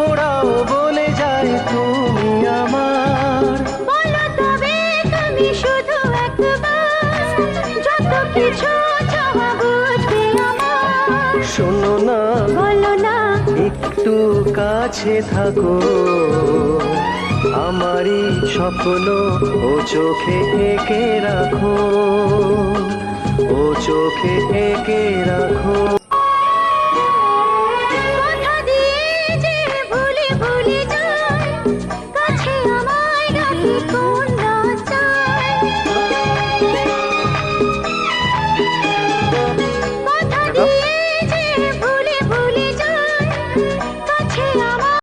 ওরাও বলে যায় তুমি আমার। বলো তবে তুমি শুধু একবার, যত কিছু চাওয়া বুঝবে আমার। শোনো না, বলো না, একটু কাছে থাকো, আমারই স্বপ্ন ও চোখে এঁকে রাখো, ও চোখে এঁকে রাখো।